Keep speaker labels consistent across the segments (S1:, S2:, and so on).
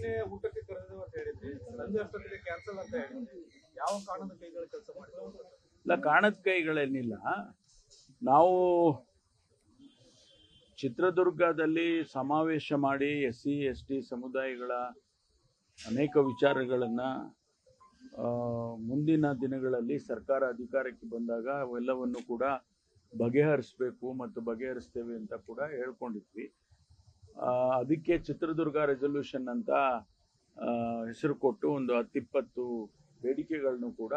S1: ನಿನ್ನೆ ಊಟಕ್ಕೆ ಕರೆದು ಅಂತ ಹೇಳಿದ್ರಿ, ಸಂಜೆ ಅಷ್ಟೊತ್ತಿಗೆ ಕ್ಯಾನ್ಸಲ್ ಅಂತ ಹೇಳಿದ್ರಿ. ಯಾವ ಕಾರಣದ ಕೈಗಳ ಕೆಲಸ ಮಾಡಿದ್ರು?
S2: ಇಲ್ಲ, ಕಾರಣದ ಕೈಗಳೇನಿಲ್ಲ. ನಾವು ಚಿತ್ರದುರ್ಗದಲ್ಲಿ ಸಮಾವೇಶ ಮಾಡಿ SC/ST ಸಮುದಾಯಗಳ ಅನೇಕ ವಿಚಾರಗಳನ್ನು ಮುಂದಿನ ದಿನಗಳಲ್ಲಿ ಸರ್ಕಾರ ಅಧಿಕಾರಕ್ಕೆ ಬಂದಾಗ ಅವೆಲ್ಲವನ್ನು ಕೂಡ ಬಗೆಹರಿಸಬೇಕು ಮತ್ತು ಬಗೆಹರಿಸ್ತೇವೆ ಅಂತ ಕೂಡ ಹೇಳ್ಕೊಂಡಿದ್ವಿ. ಅದಕ್ಕೆ ಚಿತ್ರದುರ್ಗ ರೆಸಲ್ಯೂಷನ್ ಅಂತ ಹೆಸರು ಕೊಟ್ಟು ಒಂದು 10-20 ಬೇಡಿಕೆಗಳನ್ನು ಕೂಡ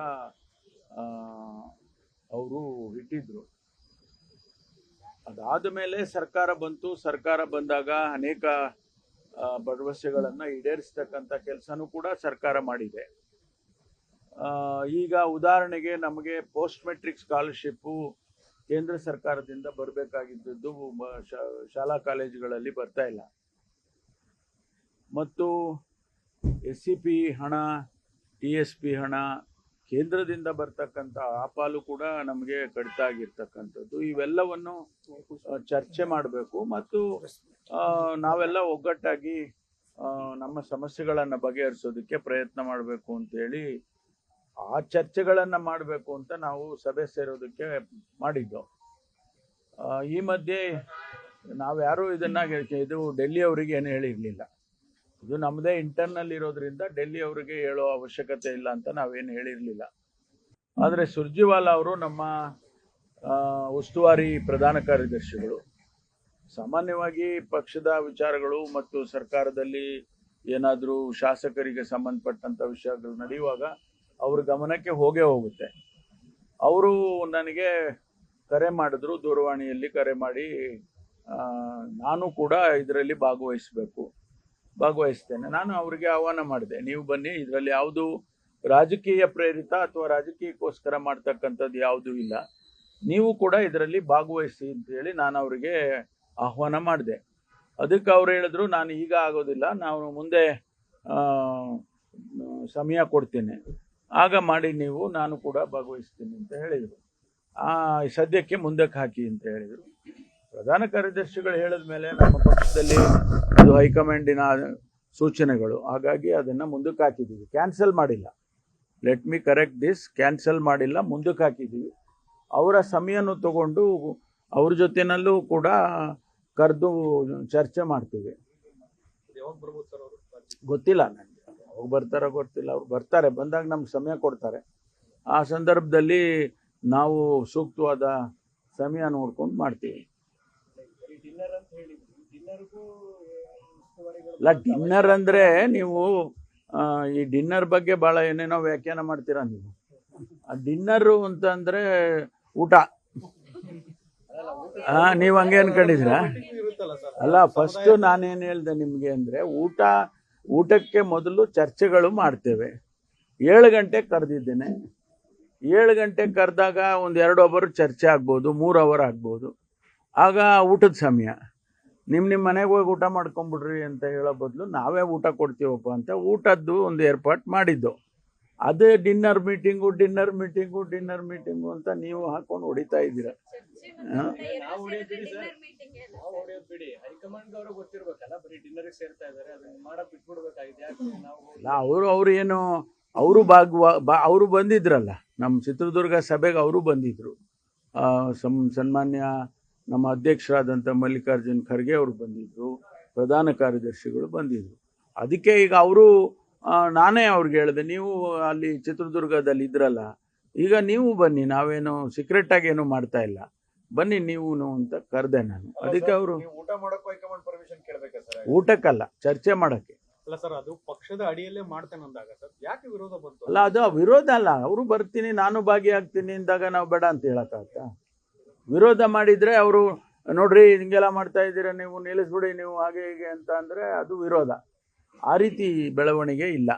S2: ಅವರು ಇಟ್ಟಿದ್ರು. ಅದಾದ ಮೇಲೆ ಸರ್ಕಾರ ಬಂತು. ಸರ್ಕಾರ ಬಂದಾಗ ಅನೇಕ ಭರವಸೆಗಳನ್ನು ಈಡೇರಿಸ್ತಕ್ಕಂಥ ಕೆಲಸನೂ ಕೂಡ ಸರ್ಕಾರ ಮಾಡಿದೆ. ಈಗ ಉದಾಹರಣೆಗೆ ನಮಗೆ ಪೋಸ್ಟ್ ಮೆಟ್ರಿಕ್ ಸ್ಕಾಲರ್ಶಿಪ್ಪು ಕೇಂದ್ರ ಸರ್ಕಾರದಿಂದ ಬರಬೇಕಾಗಿದ್ದು ಶಾಲಾ ಕಾಲೇಜುಗಳಲ್ಲಿ ಬರ್ತಾ ಇಲ್ಲ, ಮತ್ತು SCP ಹಣ, TSP ಹಣ ಕೇಂದ್ರದಿಂದ ಬರ್ತಕ್ಕಂಥ ಆ ಪಾಲು ಕೂಡ ನಮಗೆ ಕಡಿತ ಆಗಿರ್ತಕ್ಕಂಥದ್ದು. ಇವೆಲ್ಲವನ್ನು ಚರ್ಚೆ ಮಾಡಬೇಕು ಮತ್ತು ನಾವೆಲ್ಲ ಒಗ್ಗಟ್ಟಾಗಿ ನಮ್ಮ ಸಮಸ್ಯೆಗಳನ್ನು ಬಗೆಹರಿಸೋದಕ್ಕೆ ಪ್ರಯತ್ನ ಮಾಡಬೇಕು ಅಂತೇಳಿ ಆ ಚರ್ಚೆಗಳನ್ನು ಮಾಡಬೇಕು ಅಂತ ನಾವು ಸಭೆ ಸೇರೋದಕ್ಕೆ ಮಾಡಿದ್ದು. ಈ ಮಧ್ಯೆ ನಾವ್ಯಾರೂ ಇದು ಡೆಲ್ಲಿ ಅವರಿಗೆ ಏನು ಹೇಳಿರಲಿಲ್ಲ. ಇದು ನಮ್ಮದೇ ಇಂಟರ್ನಲ್ ಇರೋದ್ರಿಂದ ಡೆಲ್ಲಿ ಅವರಿಗೆ ಹೇಳೋ ಅವಶ್ಯಕತೆ ಇಲ್ಲ ಅಂತ ನಾವೇನು ಹೇಳಿರಲಿಲ್ಲ. ಆದರೆ ಸುರ್ಜಿವಾಲಾ ಅವರು ನಮ್ಮ ಉಸ್ತುವಾರಿ ಪ್ರಧಾನ ಕಾರ್ಯದರ್ಶಿಗಳು ಸಾಮಾನ್ಯವಾಗಿ ಪಕ್ಷದ ವಿಚಾರಗಳು ಮತ್ತು ಸರ್ಕಾರದಲ್ಲಿ ಏನಾದರೂ ಶಾಸಕರಿಗೆ ಸಂಬಂಧಪಟ್ಟಂಥ ವಿಷಯಗಳು ನಡೆಯುವಾಗ ಅವ್ರ ಗಮನಕ್ಕೆ ಹೋಗುತ್ತೆ. ಅವರು ನನಗೆ ಕರೆ ಮಾಡಿದ್ರು, ದೂರವಾಣಿಯಲ್ಲಿ ಕರೆ ಮಾಡಿ ನಾನು ಕೂಡ ಇದರಲ್ಲಿ ಭಾಗವಹಿಸ್ತೇನೆ. ನಾನು ಅವರಿಗೆ ಆಹ್ವಾನ ಮಾಡಿದೆ, ನೀವು ಬನ್ನಿ, ಇದರಲ್ಲಿ ಯಾವುದು ರಾಜಕೀಯ ಪ್ರೇರಿತ ಅಥವಾ ರಾಜಕೀಯಕ್ಕೋಸ್ಕರ ಮಾಡ್ತಕ್ಕಂಥದ್ದು ಯಾವುದೂ ಇಲ್ಲ, ನೀವು ಕೂಡ ಇದರಲ್ಲಿ ಭಾಗವಹಿಸಿ ಅಂತೇಳಿ ನಾನು ಅವರಿಗೆ ಆಹ್ವಾನ ಮಾಡಿದೆ. ಅದಕ್ಕೆ ಅವ್ರು ಹೇಳಿದ್ರು, ನಾನು ಈಗ ಆಗೋದಿಲ್ಲ, ನಾವು ಮುಂದೆ ಸಮಯ ಕೊಡ್ತೀನಿ, ಆಗ ಮಾಡಿ ನೀವು, ನಾನು ಕೂಡ ಭಾಗವಹಿಸ್ತೀನಿ ಅಂತ ಹೇಳಿದರು. ಸದ್ಯಕ್ಕೆ ಮುಂದಕ್ಕೆ ಹಾಕಿ ಅಂತ ಹೇಳಿದರು. ಪ್ರಧಾನ ಕಾರ್ಯದರ್ಶಿಗಳು ಹೇಳಿದ ಮೇಲೆ ನಮ್ಮ ಪಕ್ಷದಲ್ಲಿ ಇದು ಹೈಕಮಾಂಡಿನ ಸೂಚನೆಗಳು, ಹಾಗಾಗಿ ಅದನ್ನು ಮುಂದಕ್ಕೆ ಹಾಕಿದ್ದೀವಿ, ಕ್ಯಾನ್ಸಲ್ ಮಾಡಿಲ್ಲ. Let me correct this, cancel ಮಾಡಿಲ್ಲ, ಮುಂದಕ್ಕೆ ಹಾಕಿದ್ದೀವಿ. ಅವರ ಸಮಯನೂ ತಗೊಂಡು ಅವ್ರ ಜೊತೆನಲ್ಲೂ ಕೂಡ ಕರೆದು ಚರ್ಚೆ ಮಾಡ್ತೀವಿ. ಗೊತ್ತಿಲ್ಲ ನನಗೆ, ಯಾವಾಗ ಬರ್ತಾರೋ ಗೊತ್ತಿಲ್ಲ. ಅವ್ರು ಬರ್ತಾರೆ, ಬಂದಾಗ ನಮ್ಗೆ ಸಮಯ ಕೊಡ್ತಾರೆ. ಆ ಸಂದರ್ಭದಲ್ಲಿ ನಾವು ಸೂಕ್ತವಾದ ಸಮಯ ನೋಡ್ಕೊಂಡು ಮಾಡ್ತೀವಿ. ಇಲ್ಲ, ಡಿನ್ನರ್ ಅಂದರೆ ನೀವು ಈ ಡಿನ್ನರ್ ಬಗ್ಗೆ ಭಾಳ ಏನೇನೋ ವ್ಯಾಖ್ಯಾನ ಮಾಡ್ತೀರಾ ನೀವು. ಆ ಡಿನ್ನರು ಅಂತಂದರೆ ಊಟ. ನೀವು ಹಂಗೆ ಅನ್ಕೊಂಡಿದ್ದೀರಾ? ಅಲ್ಲ, ಫಸ್ಟು ನಾನೇನು ಹೇಳಿದೆ ನಿಮಗೆ ಅಂದರೆ, ಊಟಕ್ಕೆ ಮೊದಲು ಚರ್ಚೆಗಳು ಮಾಡ್ತೇವೆ. 7 ಗಂಟೆಗೆ ಕರೆದಿದ್ದೇನೆ. 7 ಗಂಟೆಗೆ ಕರೆದಾಗ ಒಂದು 2 ಅವರ್ ಚರ್ಚೆ ಆಗ್ಬೋದು, 3 ಅವರ್ ಆಗ್ಬೋದು. ಆಗ ಊಟದ ಸಮಯ. ನಿಮ್ಮ ಮನೆಗೆ ಹೋಗಿ ಊಟ ಮಾಡ್ಕೊಂಬಿಡ್ರಿ ಅಂತ ಹೇಳೋ ಬದಲು ನಾವೇ ಊಟ ಕೊಡ್ತೀವಪ್ಪ ಅಂತ ಊಟದ್ದು ಒಂದು ಏರ್ಪಾಟ್ ಮಾಡಿದ್ದು. ಅದೇ ಡಿನ್ನರ್ ಮೀಟಿಂಗು ಅಂತ ನೀವು ಹಾಕೊಂಡು ಹೊಡಿತಾ ಇದ್ದೀರ. ಅವರು ಬಂದಿದ್ರಲ್ಲ ನಮ್ಮ ಚಿತ್ರದುರ್ಗ ಸಭೆಗೆ, ಅವರು ಬಂದಿದ್ರು. ಸನ್ಮಾನ್ಯ ನಮ್ಮ ಅಧ್ಯಕ್ಷರಾದಂಥ ಮಲ್ಲಿಕಾರ್ಜುನ್ ಖರ್ಗೆ ಅವರು ಬಂದಿದ್ರು, ಪ್ರಧಾನ ಕಾರ್ಯದರ್ಶಿಗಳು ಬಂದಿದ್ರು. ಅದಕ್ಕೆ ಈಗ ನಾನೇ ಅವ್ರಿಗೆ ಹೇಳಿದೆ, ನೀವು ಅಲ್ಲಿ ಚಿತ್ರದುರ್ಗದಲ್ಲಿ ಇದ್ರಲ್ಲ, ಈಗ ನೀವು ಬನ್ನಿ, ನಾವೇನು ಸೀಕ್ರೆಟ್ ಆಗಿ ಏನು ಮಾಡ್ತಾ ಇಲ್ಲ, ಬನ್ನಿ ನೀವು ಅಂತ ಕರೆದೆ ನಾನು. ಅದಕ್ಕೆ ಅವರು ಊಟಕ್ಕಲ್ಲ, ಚರ್ಚೆ ಮಾಡಕ್ಕೆ.
S1: ಅಲ್ಲ ಸರ್, ಅದು ಪಕ್ಷದ ಅಡಿಯಲ್ಲೇ ಮಾಡ್ತೇನೆ ಅಂದಾಗ ಸರ್ ಯಾಕೆ ವಿರೋಧ ಬಂತು?
S2: ಅಲ್ಲ, ಅದು ವಿರೋಧ ಅಲ್ಲ. ಅವರು ಬರ್ತೀನಿ, ನಾನು ಭಾಗಿಯಾಗ್ತೀನಿ ಅಂದಾಗ ನಾವು ಬೇಡ ಅಂತ ಹೇಳಕ್ಕಾಗತ್ತಾ? ವಿರೋಧ ಮಾಡಿದ್ರೆ ಅವರು ನೋಡ್ರಿ ಹಿಂಗೆಲ್ಲ ಮಾಡ್ತಾ ಇದ್ದೀರಾ, ನೀವು ನಿಲ್ಲಿಸ್ಬಿಡಿ, ನೀವು ಹಾಗೆ ಹೀಗೆ ಅಂತ ಅಂದರೆ ಅದು ವಿರೋಧ. ಆ ರೀತಿ ಬೆಳವಣಿಗೆ ಇಲ್ಲ.